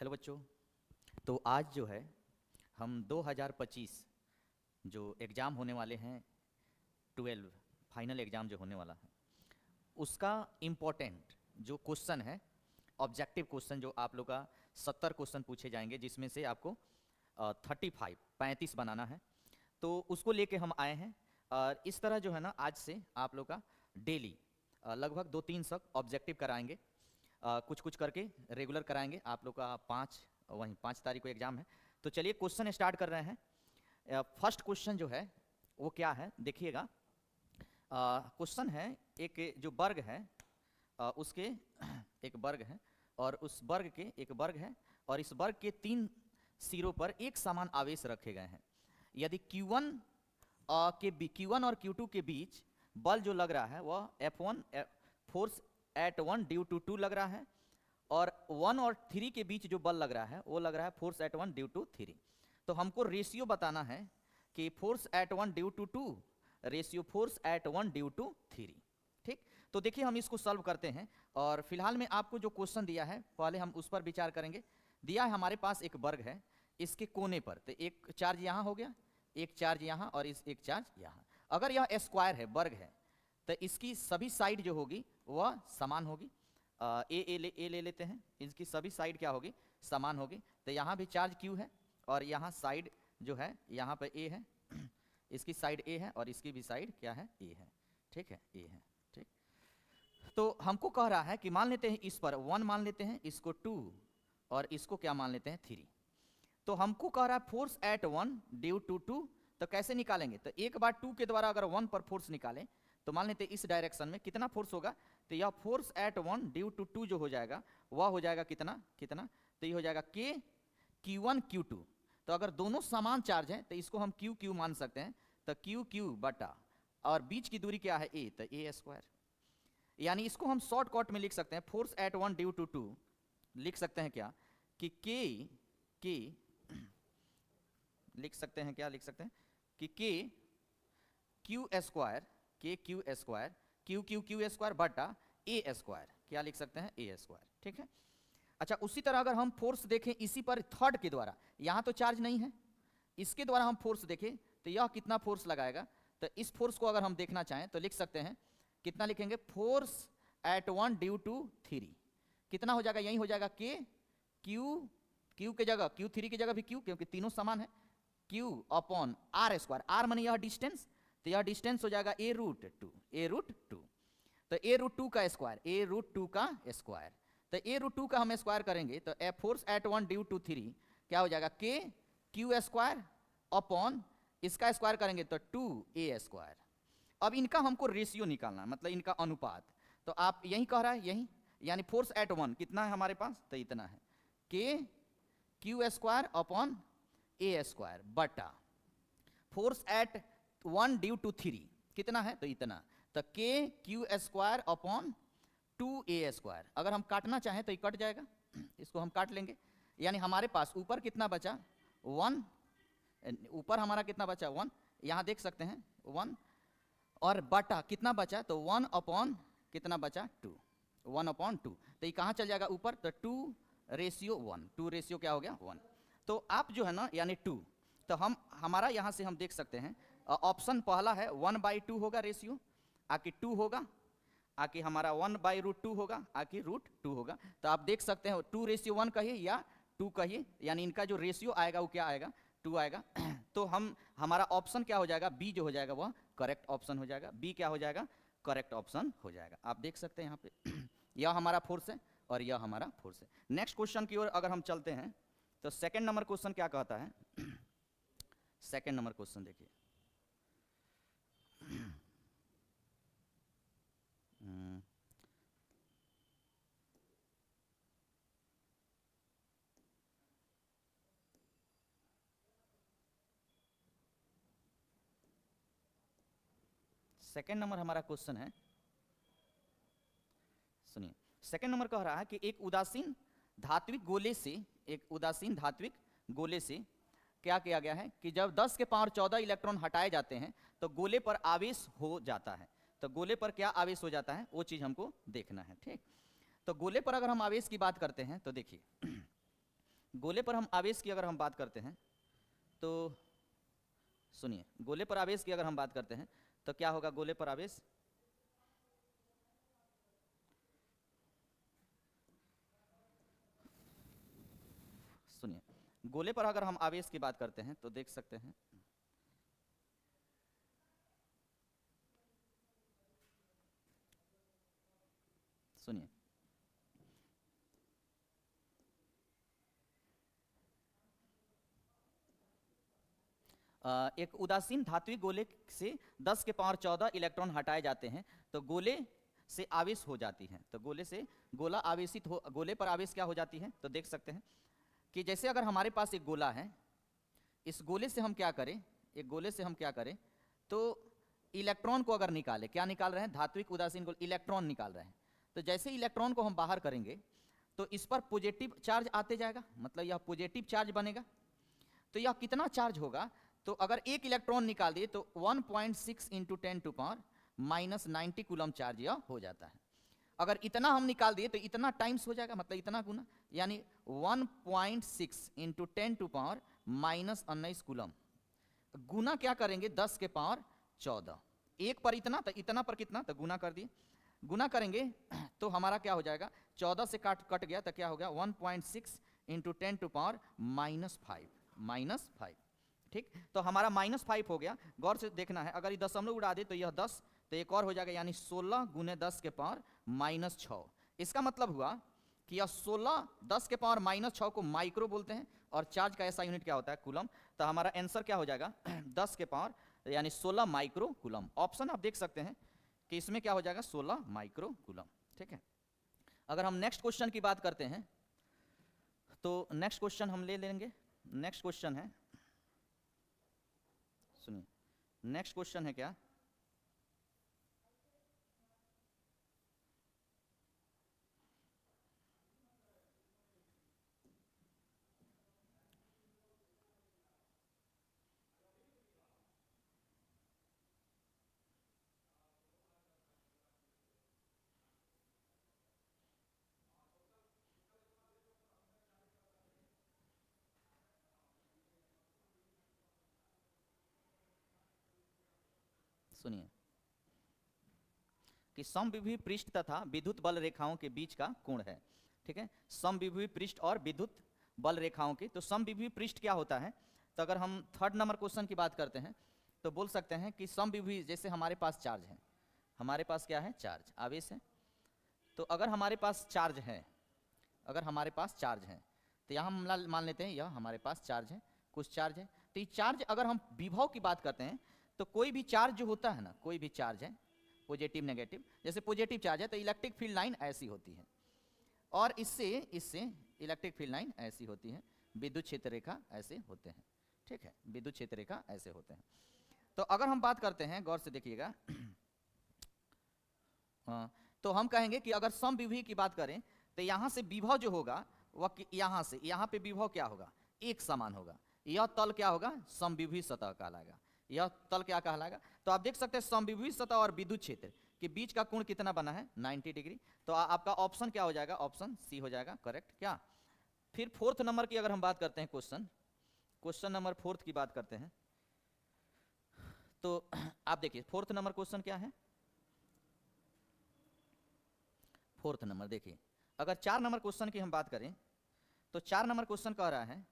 Hello बच्चों। तो आज जो है हम 2025 जो एग्ज़ाम होने वाले हैं 12 फाइनल एग्ज़ाम जो होने वाला है उसका इम्पोर्टेंट जो क्वेश्चन है, ऑब्जेक्टिव क्वेश्चन जो आप लोग का 70 क्वेश्चन पूछे जाएंगे, जिसमें से आपको 35 बनाना है। तो उसको लेके हम आए हैं और इस तरह जो है ना आज से आप लोग का डेली लगभग 2-3 तक ऑब्जेक्टिव कराएंगे, कुछ कुछ करके रेगुलर कराएंगे। आप लोग का 5 तारीख को एग्ज़ाम है। तो चलिए क्वेश्चन स्टार्ट कर रहे हैं। फर्स्ट क्वेश्चन जो है वो क्या है देखिएगा। क्वेश्चन है एक जो वर्ग है उसके एक वर्ग है और उस वर्ग के एक वर्ग है और इस वर्ग के 3 सिरों पर एक समान आवेश रखे गए हैं। यदि Q1 और Q2 के बीच बल जो लग रहा है वह F1 force at 1 due to 2 लग रहा है और 1 और 3 के बीच जो बल लग रहा है वो लग रहा है फोर्स एट 1 ड्यू टू 3। तो हमको रेशियो बताना है कि force at 1 due to 2 ratio force at 1 due to 3। ठीक, तो देखिए हम इसको सॉल्व करते हैं और फिलहाल में आपको जो क्वेश्चन दिया है पहले हम उस पर विचार करेंगे। दिया है हमारे पास एक वर्ग है, इसके कोने पर तो एक चार्ज यहाँ हो गया, एक चार्ज यहाँ और एक चार्ज यहाँ। अगर यह स्क्वायर है, वर्ग है, तो इसकी सभी साइड जो होगी वह समान होगी। ए ले लेते हैं, इसकी सभी साइड क्या होगी, समान होगी। तो यहाँ भी चार्ज Q है और यहाँ साइड जो है यहाँ पर A है, इसकी साइड A है और इसकी भी साइड क्या है, A है। ठीक है, A है। ठीक, तो हमको कह रहा है कि मान लेते हैं इस पर 1 मान लेते हैं, इसको 2 और इसको क्या मान लेते हैं 3। तो हमको कह रहा है फोर्स एट 1 ड्यू टू 2। तो कैसे निकालेंगे, तो एक बार 2 के द्वारा अगर 1 पर फोर्स निकालें तो मान लेते हैं इस डायरेक्शन में कितना फोर्स होगा, तो यह फोर्स एट 1 ड्यू टू 2 जो हो जाएगा वह हो जाएगा कितना, तो ये हो जाएगा K Q1 Q2। तो अगर दोनों समान चार्ज हैं तो इसको हम Q मान सकते हैं, तो Q बटा और बीच की दूरी क्या है A, तो A स्क्वायर। यानी इसको हम शॉर्टकट में लिख सकते हैं, फोर्स एट 1 ड्यू टू 2 लिख सकते हैं क्या कि K लिख सकते हैं, क्या लिख सकते हैं कि K Q square Q square बटा A स्क्वायर, क्या लिख सकते हैं A स्क्वायर। ठीक है। अच्छा, उसी तरह अगर हम फोर्स देखें इसी पर थर्ड के द्वारा, यहाँ तो चार्ज नहीं है, इसके द्वारा हम फोर्स देखें तो यह कितना फोर्स लगाएगा। तो इस फोर्स को अगर हम देखना चाहें तो लिख सकते हैं, कितना लिखेंगे, फोर्स एट 1 ड्यू टू 3 कितना हो जाएगा, यही हो जाएगा K Q के जगह Q3 की जगह भी Q, क्योंकि तीनों समान है, Q upon R square. R माने यह डिस्टेंस, तो यह डिस्टेंस हो जाएगा A रूट 2। तो A रूट 2 का स्क्वायर, तो A रूट 2 का हम स्क्वायर करेंगे तो फोर्स एट 1 ड्यू टू 3 क्या हो जाएगा, K Q स्क्वायर अपॉन इसका स्क्वायर करेंगे तो 2A स्क्वायर। अब इनका हमको रेशियो निकालना, मतलब इनका अनुपात। तो आप यही कह रहा है, यही यानी फोर्स एट 1 कितना है हमारे पास, तो इतना है K Q square upon A square बटा फोर्स एट 1 ड्यू टू 3 कितना है, तो इतना, तो K Q square upon 2A square. अगर हम काटना चाहें तो ये कट जाएगा, इसको हम काट लेंगे। यानी हमारे पास ऊपर कितना बचा 1, ऊपर हमारा कितना बचा 1, यहाँ देख सकते हैं 1 और बटा कितना बचा, तो 1 अपॉन कितना बचा 2, 1 अपॉन 2। तो ये कहाँ चल जाएगा ऊपर, तो 2 रेशियो 1, 2 रेशियो क्या हो गया 1। तो आप जो है ना यानी 2, तो हम हमारा यहाँ से हम देख सकते हैं ऑप्शन पहला है 1/2 होगा रेशियो, आकि 2 होगा, आकि हमारा 1/√2 होगा, आकि √2 होगा। तो आप देख सकते हैं 2:1 कहिए या 2 कहिए, यानी इनका जो रेशियो आएगा वो क्या आएगा, 2 आएगा। तो हमारा ऑप्शन क्या हो जाएगा, बी जो हो जाएगा वह करेक्ट ऑप्शन हो जाएगा, बी क्या हो जाएगा, करेक्ट ऑप्शन हो जाएगा। आप देख सकते हैं यहाँ पे यह हमारा फोर्स है और यह हमारा फोर्स है। नेक्स्ट क्वेश्चन की ओर अगर हम चलते हैं तो सेकेंड नंबर क्वेश्चन क्या कहता है, सेकेंड नंबर क्वेश्चन देखिए। सेकेंड नंबर हमारा क्वेश्चन है, सुनिए। सेकेंड नंबर कह रहा है कि एक उदासीन धात्विक गोले से क्या किया गया है कि जब 10 के पावर 14 इलेक्ट्रॉन हटाए जाते हैं तो गोले पर आवेश हो जाता है। तो गोले पर क्या आवेश हो जाता है वो चीज हमको देखना है। ठीक, तो गोले पर अगर हम आवेश की बात करते हैं तो देखिए गोले पर हम आवेश की अगर हम बात करते हैं तो सुनिए, गोले पर आवेश की अगर हम बात करते हैं तो क्या होगा गोले पर आवेश? सुनिए, गोले पर अगर हम आवेश की बात करते हैं तो देख सकते हैं सुनिए, एक उदासीन धात्विक गोले से 10 के पावर 14 इलेक्ट्रॉन हटाए जाते हैं तो गोले से आवेश हो जाती है। तो गोले से गोला आवेशित हो, गोले पर आवेश क्या हो जाती है? तो देख सकते हैं कि जैसे अगर हमारे पास एक गोला है, इस गोले से हम क्या करें, एक गोले से हम क्या करें तो इलेक्ट्रॉन को अगर निकाले, क्या निकाल रहे हैं? धात्विक उदासीन गोले इलेक्ट्रॉन निकाल रहे हैं। तो जैसे इलेक्ट्रॉन को हम बाहर करेंगे तो इस पर पॉजिटिव चार्ज आते जाएगा, मतलब यह पॉजिटिव चार्ज बनेगा। तो यह कितना चार्ज होगा? तो अगर एक इलेक्ट्रॉन निकाल दिए तो 1.6 into 10 to power minus 90 coulomb charge यह हो जाता है। अगर इतना हम निकाल दिए तो इतना टाइम्स हो जाएगा, मतलब इतना गुना, यानी 1.6 into 10 to power minus 19 coulomb. गुना क्या करेंगे? 10 के पावर 14, एक पर इतना तो इतना पर कितना, तो गुना कर दिए। गुना करेंगे तो हमारा क्या हो जाएगा? 14 से कट गया तो क्या हो गया? 1.6 इंटू 10 टू पावर -5, ठीक। तो हमारा -5 हो गया। गौर से देखना है, अगर ये दशमलव उड़ा दे तो यह 10, तो एक और हो जाएगा, यानी 16 गुने 10 के पावर -6। इसका मतलब हुआ कि यह 16 10 के पावर -6 को माइक्रो बोलते हैं, और चार्ज का ऐसा यूनिट क्या होता है? कूलम। तो हमारा आंसर क्या हो जाएगा? 10 के पावर यानी 16 माइक्रो कूलम। ऑप्शन आप देख सकते हैं कि इसमें क्या हो जाएगा? 16 माइक्रो कूलम, ठीक है। अगर हम नेक्स्ट क्वेश्चन की बात करते हैं तो नेक्स्ट क्वेश्चन हम ले लेंगे। नेक्स्ट क्वेश्चन है, सुनिए, नेक्स्ट क्वेश्चन है क्या? सुनिए कि समविभुज पृष्ठ तथा विद्युत बल रेखाओं के बीच का कोण है, ठीक है। समविभुज पृष्ठ और विद्युत बल रेखाओं की, तो समविभुज पृष्ठ क्या होता है? तो अगर हम थर्ड नंबर क्वेश्चन की बात करते हैं तो बोल सकते हैं कि समविभुज, जैसे हमारे पास चार्ज है, हमारे पास क्या है? चार्ज, आवेश है। तो अगर हमारे पास चार्ज है, अगर हमारे पास चार्ज है तो यहाँ हम मान लेते हैं यह हमारे पास चार्ज है, कुछ चार्ज है। तो ये चार्ज, अगर हम विभव की बात करते हैं तो कोई भी चार्ज जो होता है ना, कोई भी चार्ज है, पॉजिटिव नेगेटिव, जैसे पॉजिटिव चार्ज है तो इलेक्ट्रिक फील्ड लाइन ऐसी होती है, और इससे इससे इलेक्ट्रिक फील्ड लाइन ऐसी होती है, विद्युत क्षेत्र रेखा ऐसे होते हैं, ठीक है, विद्युत क्षेत्र रेखा ऐसे होते हैं। तो अगर हम बात करते हैं, गौर से देखिएगा, तो हम कहेंगे कि अगर समविभव की बात करें तो यहाँ से विभव जो होगा वह यहाँ से यहाँ पे विभव क्या होगा? एक समान होगा। यह तल क्या होगा? समविभव सतह कहलाएगा। यह तल क्या कहलाएगा? तो आप देख सकते हैं समविभव सतह और विद्युत क्षेत्र के बीच का कोण कितना बना है? 90 डिग्री। तो आपका ऑप्शन क्या हो जाएगा? ऑप्शन सी हो जाएगा करेक्ट। क्या फिर फोर्थ नंबर की अगर हम बात करते हैं, क्वेश्चन नंबर फोर्थ की बात करते हैं तो आप देखिए फोर्थ नंबर क्वेश्चन क्या है। फोर्थ नंबर देखिए, अगर 4 नंबर क्वेश्चन की हम बात करें तो 4 नंबर क्वेश्चन कह रहा है,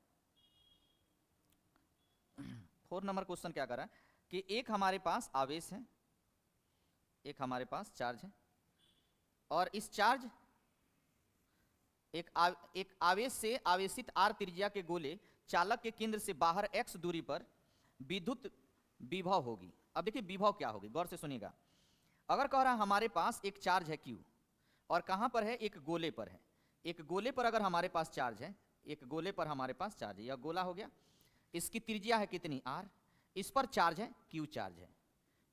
4 नंबर क्वेश्चन क्या कह रहा है कि एक हमारे पास आवेश है, एक हमारे पास चार्ज है, और इस चार्ज एक आवेश से आवेशित r त्रिज्या के गोले चालक के केंद्र से बाहर x दूरी पर विद्युत विभव होगी। अब देखिए विभव क्या होगी, गौर से सुनिएगा। अगर कह रहा है हमारे पास एक चार्ज है Q, और कहां पर है? एक गोले पर है। एक गोले पर अगर हमारे पास चार्ज है, एक गोले पर हमारे पास चार्ज है, यह गोला हो गया, इसकी त्रिज्या है कितनी? r, इस पर चार्ज है Q चार्ज है,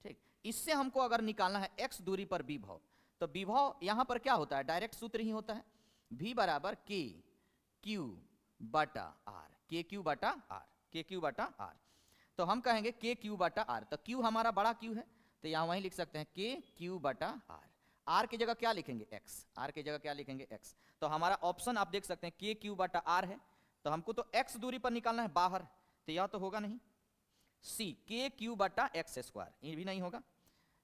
ठीक। इससे हमको अगर निकालना है x दूरी पर विभव, तो विभव यहां पर क्या होता है? डायरेक्ट सूत्र ही होता है, v बराबर k q बटा r, के क्यू बटा r, के क्यू बटा r। तो हम कहेंगे के क्यू बटा r, तो q हमारा बड़ा q है, तो यहां वहीं लिख सकते हैं के क्यू बटा r। r की जगह क्या लिखेंगे? x, r की जगह क्या लिखेंगे? x। तो हमारा ऑप्शन आप देख सकते हैं के क्यू बटा r है, तो हमको तो x दूरी पर निकालना है बाहर, तो यह तो होगा नहीं। सी के क्यू बटा एक्स स्क्वायर, ये भी नहीं होगा,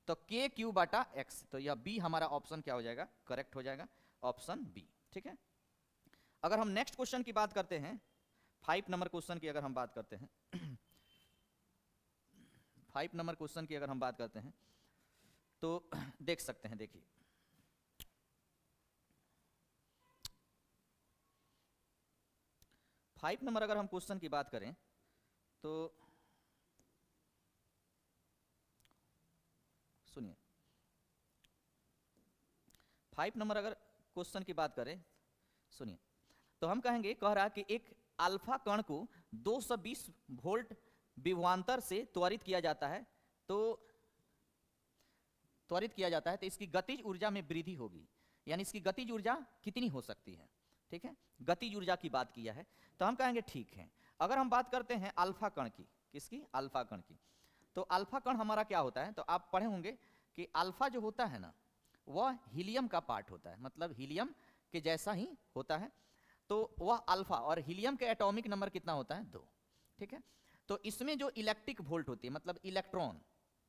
तो के क्यू बटा एक्स, तो यह बी हमारा ऑप्शन क्या हो जाएगा, करेक्ट हो जाएगा, ऑप्शन बी। ठीक है, अगर हम नेक्स्ट क्वेश्चन की बात करते हैं, 5 नंबर क्वेश्चन की अगर हम बात करते हैं 5 नंबर क्वेश्चन की अगर हम बात करते हैं तो देख सकते हैं, देखिए 5 नंबर अगर हम क्वेश्चन की बात करें तो सुनिए, 5 नंबर अगर क्वेश्चन की बात करें, सुनिए, तो हम कहेंगे, कह रहा कि एक अल्फा कण को 220 वोल्ट विभवांतर से त्वरित किया जाता है, तो इसकी गतिज ऊर्जा में वृद्धि होगी, यानी इसकी गतिज ऊर्जा कितनी हो सकती है। ठीक है, गतिज ऊर्जा की बात किया है, तो हम कहेंगे ठीक है। अगर हम बात करते हैं अल्फा कण की, किसकी, अल्फा कण की, तो अल्फा कण हमारा क्या होता है, तो आप पढ़े होंगे कि अल्फा जो होता है ना, वह हीलियम का पार्ट होता है, मतलब हीलियम के जैसा ही होता है, तो वह अल्फा, और हीलियम के एटॉमिक नंबर कितना होता है, 2। ठीक है, तो इसमें जो इलेक्ट्रिक वोल्ट होती है, मतलब इलेक्ट्रॉन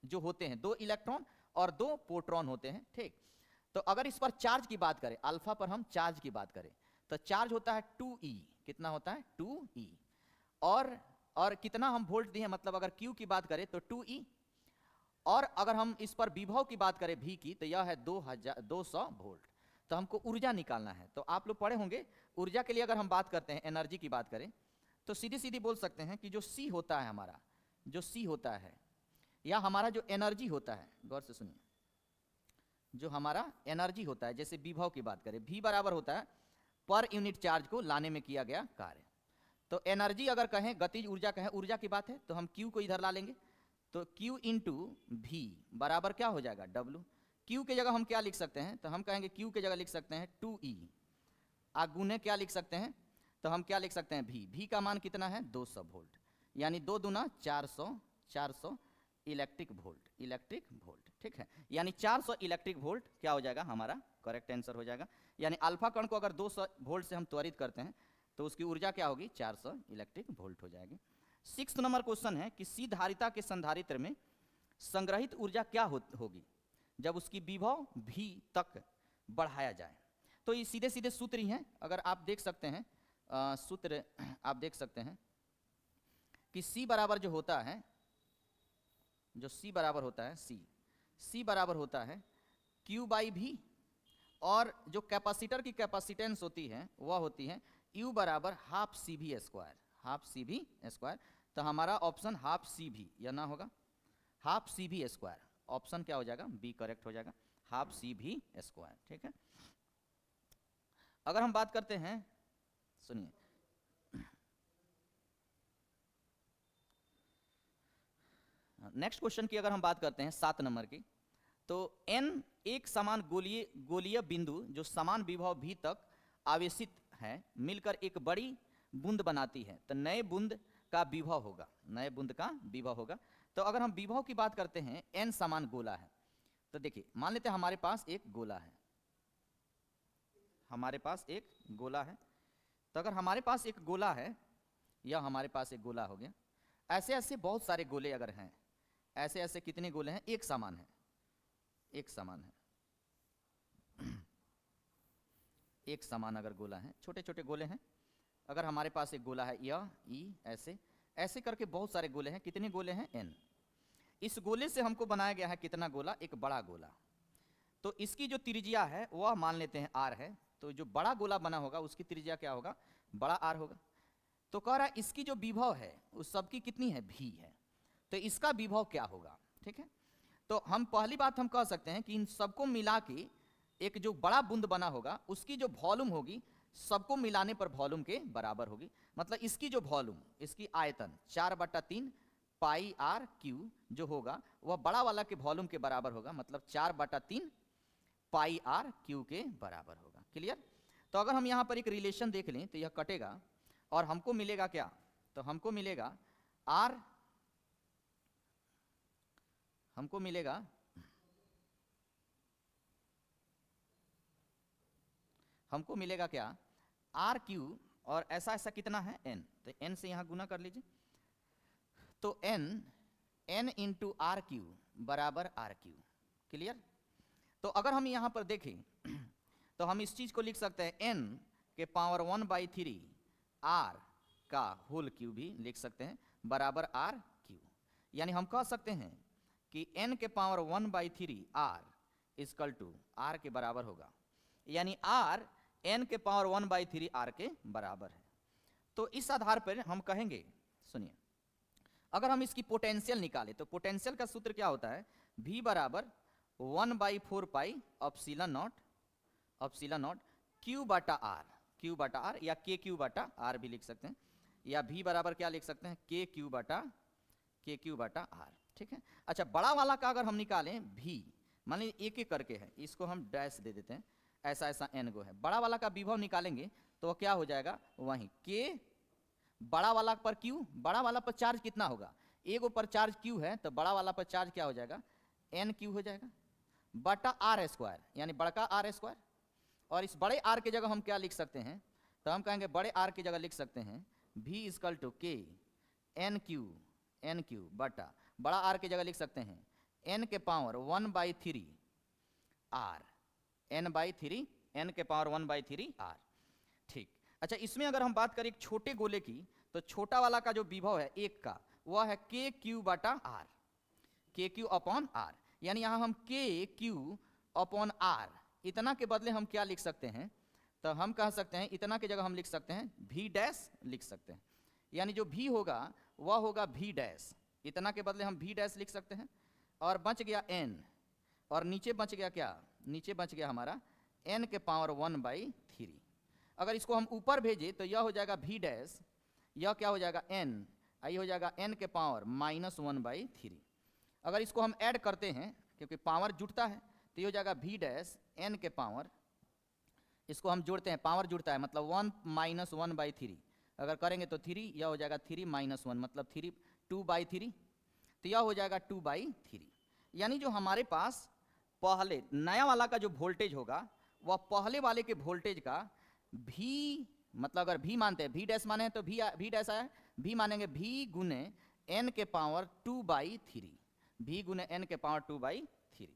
जो होते हैं, 2 इलेक्ट्रॉन और 2 प्रोटॉन होते हैं। ठीक, तो अगर इस पर चार्ज की बात करें, अल्फा पर हम चार्ज की बात करें, तो चार्ज होता है 2e, कितना होता है, 2e, और कितना हम वोल्ट दिए, मतलब अगर Q की बात करें तो 2e, और अगर हम इस पर विभव की बात करें V की, तो यह है 200 वोल्ट। तो हमको ऊर्जा निकालना है, तो आप लोग पढ़े होंगे ऊर्जा के लिए अगर हम बात करते हैं, एनर्जी की बात करें, तो सीधी सीधी बोल सकते हैं कि जो C होता है हमारा, जो C होता है, या हमारा जो एनर्जी होता है, गौर से सुनिए, जो हमारा एनर्जी होता है, जैसे विभव की बात करें, V बराबर होता है पर यूनिट चार्ज को लाने में किया गया कार्य। तो एनर्जी अगर कहें, गतिज ऊर्जा कहें, ऊर्जा की बात है, तो हम Q को इधर ला लेंगे, तो Q इंटू V बराबर क्या हो जाएगा, W। Q के जगह हम क्या लिख सकते हैं, तो हम कहेंगे Q के जगह लिख सकते हैं 2E, गुने क्या लिख सकते हैं, तो हम क्या लिख सकते हैं, V का मान कितना है, 200 वोल्ट, यानी 2 दूना 400 इलेक्ट्रिक वोल्ट। ठीक है, यानी 400 इलेक्ट्रिक वोल्ट क्या हो जाएगा, हमारा करेक्ट आंसर हो जाएगा। यानी अल्फा कण को अगर 200 वोल्ट से हम त्वरित करते हैं तो उसकी ऊर्जा क्या होगी, 400 इलेक्ट्रिक वोल्ट हो जाएगी। 6 नंबर क्वेश्चन है कि सी धारिता के संधारित्र में संग्रहित ऊर्जा क्या होगी जब उसकी विभव V तक बढ़ाया जाए। तो ये सीधे सीधे सूत्र ही हैं, अगर आप देख सकते हैं, सूत्र आप देख सकते हैं कि C बराबर जो होता है, जो C बराबर होता है, C बराबर होता है Q बाई V, और जो कैपेसिटर की कैपेसिटेंस होती है वह होती है U बराबर हाफ CV स्क्वायर। तो हमारा ऑप्शन हाफ CV, या ना होगा हाफ CV स्क्वायर, ऑप्शन क्या हो जाएगा, बी करेक्ट हो जाएगा, हाफ CV स्क्वायर। ठीक है, अगर हम बात करते हैं, सुनिए, नेक्स्ट क्वेश्चन की अगर हम बात करते हैं 7 नंबर की, तो n एक समान गोलीय बिंदु जो समान विभव V तक आवेशित है मिलकर एक बड़ी बूंद बनाती है, तो नए बूंद का विभव होगा। तो अगर हम विभव की बात करते हैं, n समान गोला है, तो देखिए मान लेते हैं हमारे पास एक गोला है, तो अगर हमारे पास एक गोला है, या हमारे पास एक गोला हो गया, ऐसे ऐसे बहुत सारे गोले अगर हैं, ऐसे ऐसे कितने गोले हैं, एक समान है, एक समान अगर गोला है, छोटे छोटे गोले हैं, अगर हमारे पास एक गोला है, या ई ऐसे ऐसे करके बहुत सारे गोले हैं, कितने गोले हैं, n। इस गोले से हमको बनाया गया है कितना गोला, एक बड़ा गोला। तो इसकी जो त्रिज्या है वह मान लेते हैं r है, तो जो बड़ा गोला बना होगा उसकी त्रिज्या क्या होगा, बड़ा r होगा। तो कह रहा है इसकी जो विभव है उस सबकी कितनी है, V है, तो इसका विभव क्या होगा। ठीक है, तो हम पहली बात हम कह सकते हैं कि इन सबको मिला के एक जो बड़ा बूंद बना होगा उसकी जो वॉल्यूम होगी सबको मिलाने पर वॉल्यूम के बराबर होगी, मतलब इसकी जो वॉल्यूम, इसकी आयतन 4/3 पाई आर क्यू जो होगा वह बड़ा वाला के वॉल्यूम के बराबर होगा, मतलब 4/3 पाई आर क्यू के बराबर होगा। क्लियर। तो अगर हम यहाँ पर एक रिलेशन देख लें तो यह कटेगा और हमको मिलेगा क्या, तो हमको मिलेगा आर, हमको मिलेगा क्या, आर क्यू और ऐसा ऐसा कितना है n, तो n से यहाँ गुना कर लीजिए, तो n इंटू आर क्यू बराबर आर क्यू। क्लियर? तो अगर हम यहाँ पर देखें तो हम इस चीज को लिख सकते हैं n के पावर 1/3 r का होल क्यू भी लिख सकते हैं बराबर आर क्यू। यानी हम कह सकते हैं कि n के power 1/3 r equal to r के बराबर होगा, यानी r n के पावर 1/3 r के बराबर है। तो इस आधार पर हम कहेंगे, सुनिए, अगर हम इसकी पोटेंशियल निकालें तो पोटेंशियल का सूत्र क्या होता है, v बराबर 1/4 पाई एप्सिलॉन नॉट q बटा r या k q बटा r भी लिख सकते हैं, या v बराबर क्या लिख सकते हैं, k q बटा r। ठीक है। अच्छा, बड़ा वाला का अगर हम निकालें v, मान लीजिए एक एक करके है, इसको हम डैश दे देते हैं, ऐसा ऐसा n गो है, बड़ा वाला का विभव निकालेंगे तो क्या हो जाएगा, वहीं k बड़ा वाला पर q, बड़ा वाला पर चार्ज कितना होगा, एक पर चार्ज q है तो बड़ा वाला पर चार्ज क्या हो जाएगा, n q हो जाएगा बटा r स्क्वायर, यानी बड़का r स्क्वायर। और इस बड़े r की जगह हम क्या लिख सकते हैं, तो हम कहेंगे बड़े r की जगह लिख सकते हैं v equal to k n q बटा बड़ा r की जगह लिख सकते हैं n के पावर 1/3 r, n के पावर 1/3 r। ठीक। अच्छा, इसमें अगर हम बात करें एक छोटे गोले की, तो छोटा वाला का जो विभव है एक का, वह है k q बटा r, k q upon r। यानी यहाँ हम k q अपॉन r इतना के बदले हम क्या लिख सकते हैं, तो हम कह सकते हैं इतना की जगह हम लिख सकते हैं v डैश लिख सकते हैं, यानी जो v होगा वह होगा v डैश, इतना के बदले हम v डैश लिख सकते हैं, और बच गया n, और नीचे बच गया क्या, नीचे बच गया हमारा n के पावर 1/3। अगर इसको हम ऊपर भेजें तो यह हो जाएगा v डैश, यह क्या हो जाएगा n, ये हो जाएगा n के पावर -1/3। अगर इसको हम ऐड करते हैं क्योंकि पावर जुड़ता है तो ये हो जाएगा v डैश n के पावर, इसको हम जोड़ते हैं, पावर जुड़ता है मतलब 1 - 1/3, अगर करेंगे तो 3, यह हो जाएगा 3 - 1 मतलब 2/3, तो यह हो जाएगा 2/3। यानी जो हमारे पास पहले नया वाला का जो वोल्टेज होगा वह पहले वाले के वोल्टेज का v, मतलब अगर v मानते हैं, v डैश माने हैं तो v डैश आया, v मानेंगे v गुने n के पावर 2/3, v गुने n के पावर 2/3।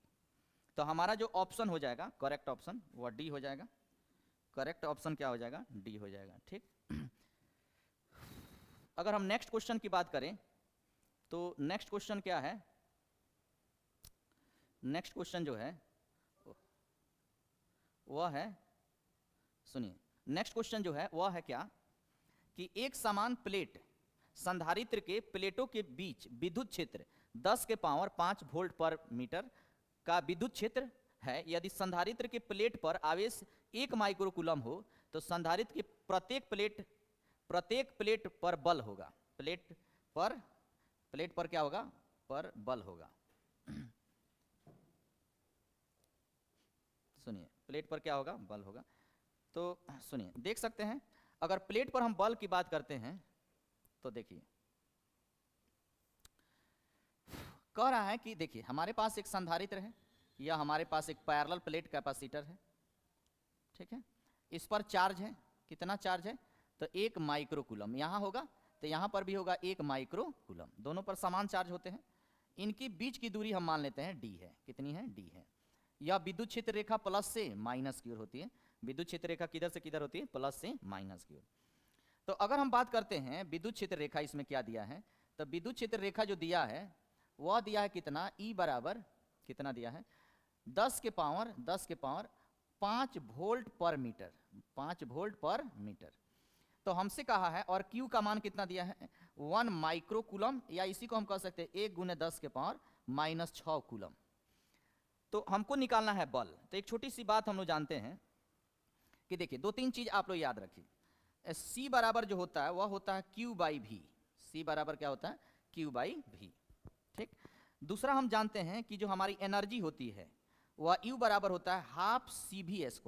तो हमारा जो ऑप्शन हो जाएगा करेक्ट ऑप्शन वह डी हो जाएगा, करेक्ट ऑप्शन क्या हो जाएगा, डी हो जाएगा। ठीक। अगर हम नेक्स्ट क्वेश्चन की बात करें तो नेक्स्ट क्वेश्चन क्या है, नेक्स्ट क्वेश्चन जो है वह है, सुनिए, नेक्स्ट क्वेश्चन जो है वह है क्या कि एक समान प्लेट संधारित्र के प्लेटों के बीच विद्युत क्षेत्र 10 के पावर 5 वोल्ट पर मीटर का विद्युत क्षेत्र है। यदि संधारित्र के प्लेट पर आवेश 1 माइक्रोकूलम हो तो संधारित्र की प्रत्येक प्लेट पर बल होगा, प्लेट पर क्या होगा, पर बल होगा। सुनिए, प्लेट पर क्या होगा, बल होगा। तो सुनिए, देख सकते हैं अगर प्लेट पर हम बल की बात करते हैं तो देखिए कह रहा है कि देखिए हमारे पास एक संधारित्र है या हमारे पास एक पैरेलल प्लेट कैपेसिटर है, ठीक है, इस पर चार्ज है, कितना चार्ज है, तो 1 माइक्रोकूलम यहाँ होगा तो यहाँ पर भी होगा 1 माइक्रोकूलम, दोनों पर समान चार्ज होते हैं। इनकी बीच की दूरी हम मान लेते हैं d है, कितनी है, d है। यह विद्युत क्षेत्र रेखा प्लस से माइनस की ओर होती है, विद्युत क्षेत्र रेखा किधर से किधर होती है, प्लस से माइनस की ओर। तो अगर हम बात करते हैं विद्युत क्षेत्र रेखा इसमें क्या दिया है, तो विद्युत क्षेत्र रेखा जो दिया है वह दिया है कितना, E बराबर कितना दिया है, 10 के पावर 5 वोल्ट पर मीटर, 5 वोल्ट पर मीटर। तो हमसे कहा है और Q का मान कितना दिया है, 1 माइक्रोकूलम, या इसी को हम कह सकते हैं 1 × 10 के पावर -6 कूलम। तो हमको निकालना है बल। तो एक छोटी सी बात हम लोग जानते हैं कि देखिए 2-3 चीज आप लोग याद रखिए, C बराबर जो होता है वह होता है Q/V, C बराबर क्या होता है, Q/V। ठीक। दूसरा हम जानते हैं कि जो हमारी एनर्जी होती है वह U बराबर होता है ½ CV²,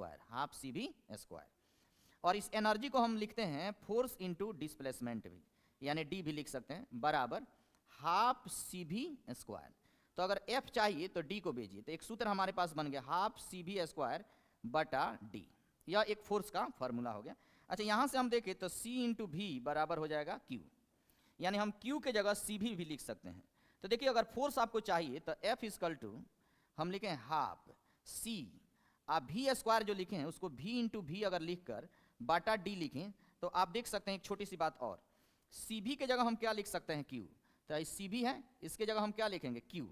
और इस एनर्जी को हम लिखते हैं फोर्स इंटू डिस्प्लेसमेंट भी, यानी D भी लिख सकते हैं, बराबर ½ CV²। तो अगर F चाहिए तो D को भेजिए, तो एक सूत्र हमारे पास बन गया ½ CV² बटा D, यह एक फोर्स का फॉर्मूला हो गया। अच्छा यहां से हम देखें तो C इंटू भी बराबर हो जाएगा Q, यानी हम Q के जगह C भी लिख सकते हैं। तो देखिए अगर फोर्स आपको चाहिए तो F इक्वल टू हम लिखें हाफ C, आप भी स्क्वायर जो लिखे हैं उसको V इंटू भी अगर लिख कर बाटा D लिखें तो आप देख सकते हैं एक छोटी सी बात और, CB के जगह हम क्या लिख सकते हैं Q, तो CB है इसके जगह हम क्या लिखेंगे Q,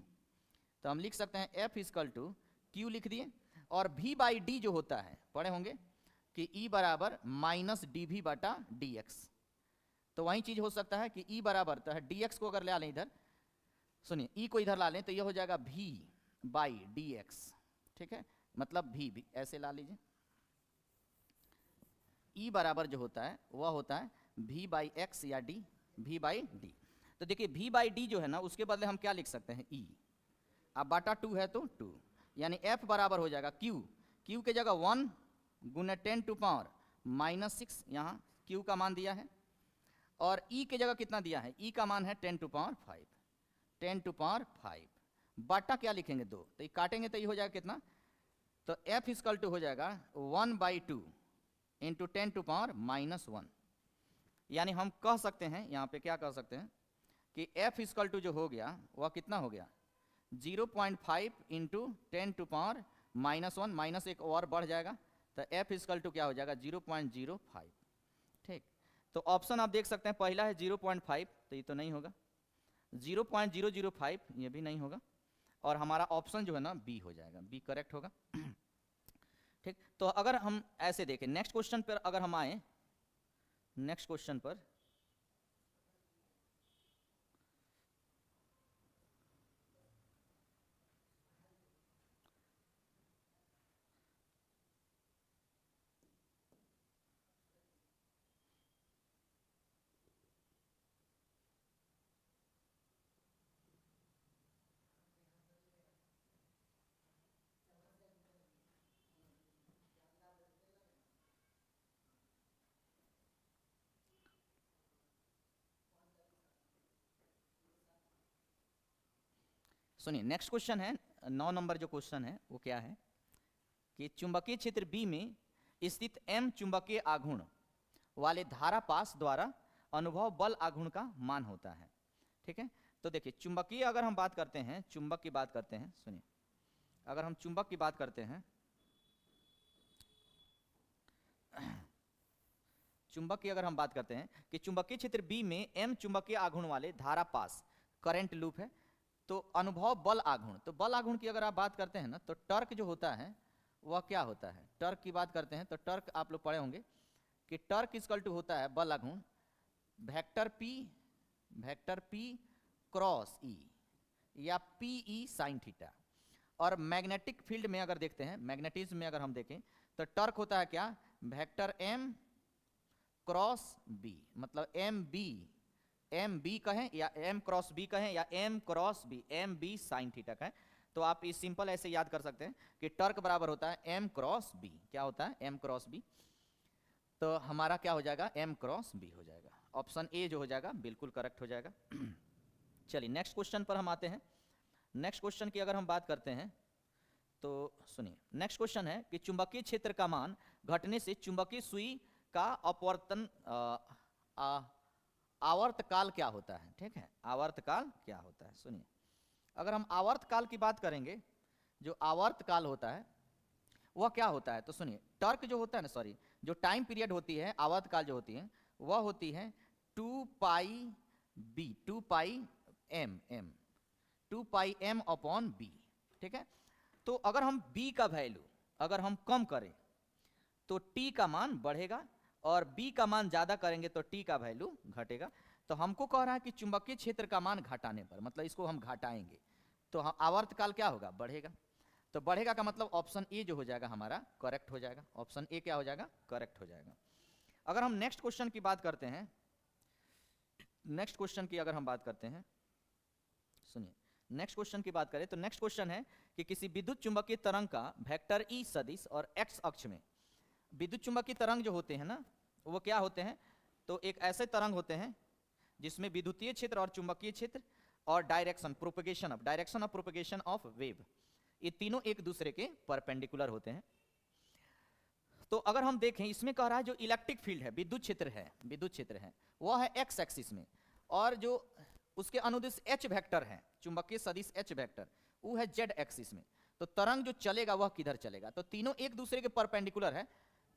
तो हम लिख सकते हैं F इक्वल टू Q लिख दिए, और V बाई D जो होता है पढ़े होंगे कि E बराबर माइनस डी भी बटा डी एक्स, तो वही चीज हो सकता है कि E बराबर तो है डी एक्स को अगर ले लें इधर, सुनिए E को इधर ला लें तो ये हो जाएगा V बाई डी एक्स, ठीक है, मतलब V भी ऐसे ला लीजिए, E बराबर जो होता है वह होता है V बाई एक्स या D, V बाई D। तो देखिए V बाई D जो है ना उसके बदले हम क्या लिख सकते हैं E, अब बाटा 2 है तो 2, यानी F बराबर हो जाएगा Q के जगह 1 गुने 10 टू पावर माइनस 6, यहाँ Q का मान दिया है, और E के जगह कितना दिया है, E का मान है 10 टू पावर 5, 10 टू पावर 5 बाटा क्या लिखेंगे 2, तो ये काटेंगे तो ये हो जाएगा कितना, तो F इक्वल टू हो जाएगा 1 बाई 2 इंटू 10 टू पावर माइनस 1, यानी हम कह सकते हैं यहाँ पे क्या कह सकते हैं कि F इक्वल टू जो हो गया वह कितना हो गया 0.5 into 10 to power minus 1, minus एक और बढ़ जाएगा तो F इक्वल टू क्या हो जाएगा 0.05, ठीक। तो ऑप्शन आप देख सकते हैं पहला है 0.5 तो ये तो नहीं होगा, 0.005 ये भी नहीं होगा, और हमारा ऑप्शन जो है ना बी हो जाएगा, बी करेक्ट होगा। ठीक, तो अगर हम ऐसे देखें नेक्स्ट क्वेश्चन पर अगर हम आए, नेक्स्ट क्वेश्चन पर सुनिए नेक्स्ट क्वेश्चन है 9 नंबर जो क्वेश्चन है वो क्या है कि चुंबकीय क्षेत्र बी में स्थित एम चुंबकीय आघूर्ण वाले धारा पास द्वारा अनुभव बल आघूर्ण का मान होता है। ठीक है, तो देखिए चुंबकीय अगर हम बात करते हैं, चुंबक की बात करते हैं, सुनिए अगर हम चुंबक की बात करते हैं, चुंबक की अगर हम बात करते हैं कि चुंबकीय क्षेत्र बी में एम चुंबकीय आघूर्ण वाले धारा पास करंट लूप है, तो अनुभव बल आघूर्ण, तो बल आघूर्ण की अगर आप बात करते हैं ना तो टर्क जो होता है वह क्या होता है, टर्क की बात करते हैं तो टर्क आप लोग पढ़े होंगे कि टर्क इक्वल टू होता है बल आघूर्ण वेक्टर पी क्रॉस ई या पी ई साइन थीटा, और मैग्नेटिक फील्ड में अगर देखते हैं, मैग्नेटिज्म में अगर हम देखें तो टर्क होता है क्या, वेक्टर एम क्रॉस बी, मतलब एम बी कहें या एम क्रॉस बी कहें या M cross B, M B sine theta कहें, तो आप इस सिंपल ऐसे याद कर सकते हैं कि टर्क बराबर होता है एम क्रॉस बी, क्या होता है एम क्रॉस बी, तो हमारा क्या हो जाएगा एम क्रॉस बी हो जाएगा, ऑप्शन ए जो हो जाएगा बिल्कुल करेक्ट हो जाएगा। चलिए नेक्स्ट क्वेश्चन पर हम आते हैं। नेक्स्ट क्वेश्चन की अगर हम बात करते हैं तो सुनिए नेक्स्ट क्वेश्चन है कि चुंबकीय क्षेत्र का मान घटने से चुंबकीय सुई का अपवर्तन आवर्तकाल क्या होता है। ठीक है, आवर्तकाल क्या होता है, सुनिए अगर हम आवर्तकाल की बात करेंगे, जो आवर्तकाल होता है वह क्या होता है, तो सुनिए टर्क जो होता है ना, सॉरी जो टाइम पीरियड होती है आवर्तकाल जो होती है वह होती है 2 पाई बी, 2 पाई एम अपॉन बी। ठीक है, तो अगर हम b का वैल्यू अगर हम कम करें तो t का मान बढ़ेगा, और b का मान ज्यादा करेंगे तो t का वैल्यू घटेगा। तो हमको कह रहा है कि चुंबकीय क्षेत्र का मान घटाने पर, मतलब इसको हम घटाएंगे तो आवर्तकाल क्या होगा, बढ़ेगा, तो बढ़ेगा का मतलब ऑप्शन ए जो हो जाएगा हमारा करेक्ट हो जाएगा, ऑप्शन ए क्या हो जाएगा करेक्ट हो जाएगा। अगर हम नेक्स्ट क्वेश्चन की बात करते हैं, नेक्स्ट क्वेश्चन की अगर हम बात करते हैं, सुनिए नेक्स्ट क्वेश्चन की बात करें तो नेक्स्ट क्वेश्चन है कि किसी विद्युत चुंबकीय तरंग का वेक्टर ई सदिश और एक्स अक्ष में, विद्युत चुंबकीय तरंग जो होते हैं ना वो क्या होते हैं, तो एक ऐसे तरंग होते हैं जिसमें विद्युतीय क्षेत्र और चुंबकीय क्षेत्र और direction of propagation of wave, ये तीनों एक दूसरे के परपेंडिकुलर होते हैं। तो अगर हम देखें इसमें कह रहा है जो इलेक्ट्रिक फील्ड है, विद्युत क्षेत्र है वह है एक्स एक्सिस में, और जो उसके अनुदिश एच वेक्टर है, चुंबकीय सदिश एच वेक्टर, वो है जेड एक्सिस में। तो तरंग जो चलेगा वह किधर चलेगा? तो तीनों एक दूसरे के परपेंडिकुलर है,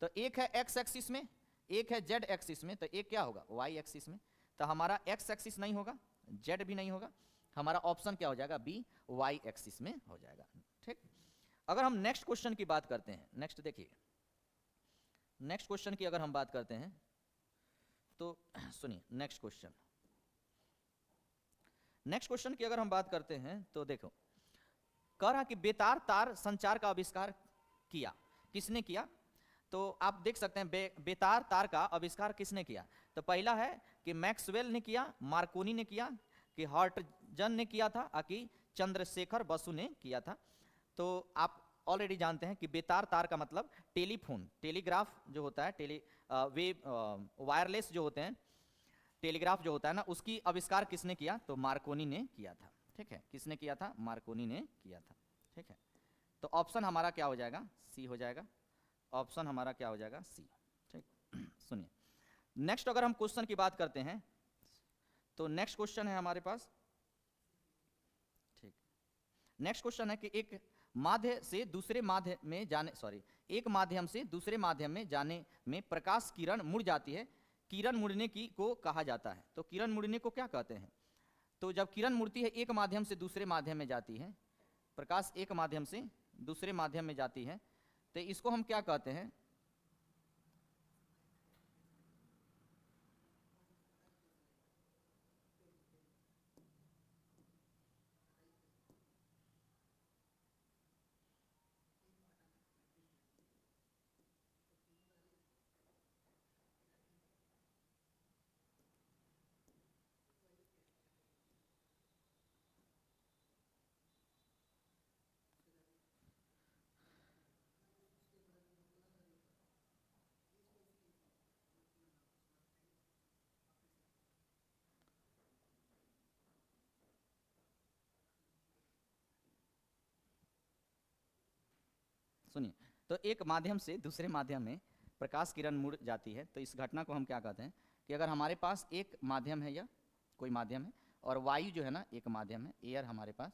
तो एक है एक्स एक्सिस में, एक है जेड एक्सिस में, तो एक क्या होगा? वाई एक्सिस में। तो हमारा एक्स एक्सिस नहीं होगा, जेड भी नहीं होगा, हमारा ऑप्शन क्या हो जाएगा? बी, वाई एक्सिस में हो जाएगा। ठीक। अगर हम नेक्स्ट क्वेश्चन की बात करते हैं, नेक्स्ट देखिए, नेक्स्ट क्वेश्चन की अगर हम बात करते हैं तो सुनिए, नेक्स्ट क्वेश्चन की अगर हम बात करते हैं तो देखो, कह रहा कि बेतार तार संचार का आविष्कार किया, किसने किया? तो आप देख सकते हैं बेतार तार का आविष्कार किसने किया? तो पहला है कि मैक्सवेल ने किया, मार्कोनी ने किया, कि हॉर्टजन ने किया था, कि चंद्रशेखर बसु ने किया था। तो आप ऑलरेडी जानते हैं कि बेतार तार का मतलब टेलीफोन, टेलीग्राफ जो होता है, वायरलेस जो होते हैं, टेलीग्राफ जो होता है ना, उसकी आविष्कार किसने किया? तो मार्कोनी ने किया था। ठीक है, किसने किया था? मार्कोनी ने किया था। ठीक है, तो ऑप्शन हमारा क्या हो जाएगा? सी हो जाएगा। ऑप्शन हमारा क्या हो जाएगा? सी। ठीक। सुनिए, नेक्स्ट अगर हम क्वेश्चन की बात करते हैं तो नेक्स्ट क्वेश्चन है हमारे पास, ठीक, नेक्स्ट क्वेश्चन है कि एक माध्यम से दूसरे माध्यम में जाने, एक माध्यम से दूसरे माध्यम में जाने में प्रकाश किरण मुड़ जाती है, किरण मुड़ने की को कहा जाता है। तो किरण मुड़ने को क्या कहते हैं? तो जब किरण मुड़ती है, एक माध्यम से दूसरे माध्यम में जाती है, प्रकाश एक माध्यम से दूसरे माध्यम में जाती है, तो इसको हम क्या कहते हैं? सुनिए, तो एक माध्यम से दूसरे माध्यम में प्रकाश किरण मुड़ जाती है, तो इस घटना को हम क्या कहते हैं? कि अगर हमारे पास एक माध्यम है या कोई माध्यम है, और वायु जो है ना एक माध्यम है, एयर हमारे पास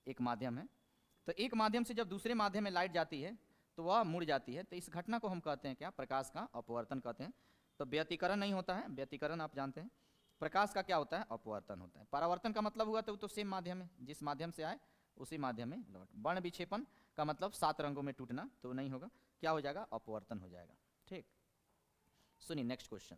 एक माध्यम है, तो एक माध्यम से जब दूसरे माध्यम में लाइट जाती है तो वह मुड़ जाती है, तो इस घटना को हम कहते हैं क्या? प्रकाश का अपवर्तन कहते हैं। तो व्यतिकरण नहीं होता है, व्यतिकरण आप जानते हैं, प्रकाश का क्या होता है? अपवर्तन होता है। परावर्तन का मतलब हुआ तो सेम माध्यम है, जिस माध्यम से आए उसी माध्यम में लौट। वर्ण विक्षेपण का मतलब 7 रंगों में टूटना, तो नहीं होगा, क्या हो जाएगा? अपवर्तन हो जाएगा। ठीक। सुनिए, नेक्स्ट क्वेश्चन,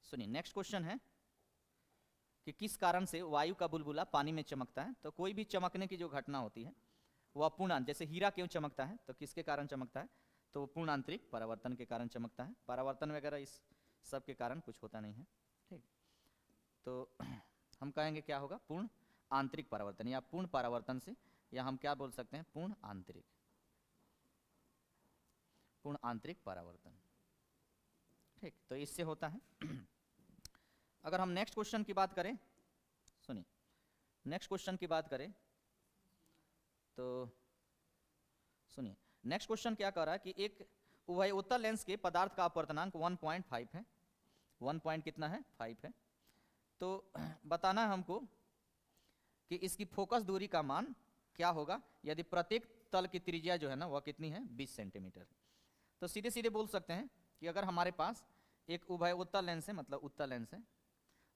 सुनिए, नेक्स्ट क्वेश्चन है कि किस कारण से वायु का बुलबुला पानी में चमकता है? तो कोई भी चमकने की जो घटना होती है वह पूर्णांत, जैसे हीरा क्यों चमकता है? तो किसके कारण चमकता है? तो पूर्ण आंतरिक परावर्तन के कारण चमकता है। परावर्तन वगैरह इस सब के कारण कुछ होता नहीं है। ठीक, तो हम कहेंगे क्या होगा? पूर्ण आंतरिक परावर्तन, या पूर्ण परावर्तन से, या हम क्या बोल सकते हैं? पूर्ण आंतरिक परावर्तन। ठीक, तो इससे होता है। अगर हम नेक्स्ट क्वेश्चन की बात करें, सुनिए, नेक्स्ट क्वेश्चन की बात करें तो सुनिए, नेक्स्ट क्वेश्चन क्या कह रहा है कि एक उभयोत्तल लेंस के पदार्थ का अपवर्तनांक 1.5 है। 1 पॉइंट कितना है? 5 है। तो बताना है हमको कि इसकी फोकस दूरी का मान क्या होगा यदि प्रत्येक तल की त्रिज्या जो है ना वह कितनी है? 20 सेंटीमीटर। तो सीधे सीधे बोल सकते हैं कि अगर हमारे पास एक उभयोत्तल लेंस है, मतलब उत्तल लेंस है,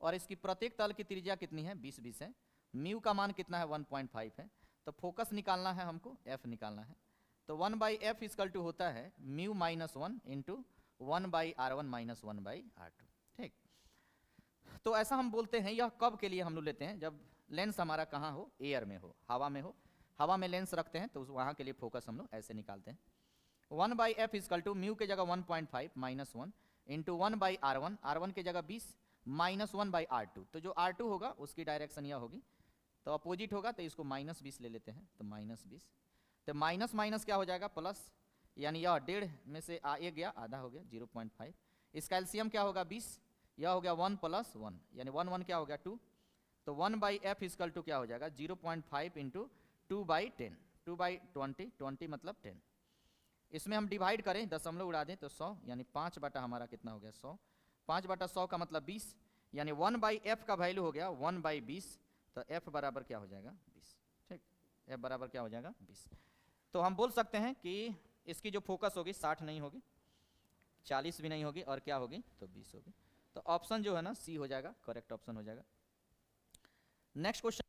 और इसकी प्रत्येक तल की त्रिज्या कितनी है? 20 है, म्यू का मान कितना है? 1.5 है। तो फोकस निकालना है हमको, एफ निकालना है। तो 1/f इक्वल टू होता है म्यू -1 इंटू 1/r1 - 1/r2। ठीक, तो ऐसा हम बोलते हैं। यह कब के लिए हम लोग लेते हैं? जब लेंस हमारा कहाँ हो? एयर में हो, हवा में हो। हवा में लेंस रखते हैं तो वहाँ के लिए फोकस हम लोग ऐसे निकालते हैं। 1/f इक्वल टू म्यू के जगह 1.5 - 1 इंटू 1/r1, r1 के जगह 20 - 1/r2। तो जो r2 होगा उसकी डायरेक्शन यह होगी, तो अपोजिट होगा, तो इसको -20 ले लेते हैं, तो -20। तो माइनस माइनस क्या हो जाएगा? प्लस, यानी यह 1.5 में से ये गया, आधा हो गया 0.5। इसका एलसीएम क्या होगा 20, यह हो गया 1 + 1 यानी 1 1 क्या हो गया 2, तो 1/f इक्वल टू क्या हो जाएगा 0.5 इंटू 2/10, 2/20, 20 मतलब 10। इसमें हम डिवाइड करें, दशमलव उड़ा दें तो 100 यानी 5 बटा हमारा कितना हो गया 100, 5/100 का मतलब 20 यानी 1/f का वैल्यू हो गया 1/20, तो f बराबर क्या हो जाएगा 20। ठीक, f बराबर क्या हो जाएगा 20। तो हम बोल सकते हैं कि इसकी जो फोकस होगी 60 नहीं होगी, 40 भी नहीं होगी, और क्या होगी तो 20 होगी। तो ऑप्शन जो है ना सी हो जाएगा, करेक्ट ऑप्शन हो जाएगा। Next question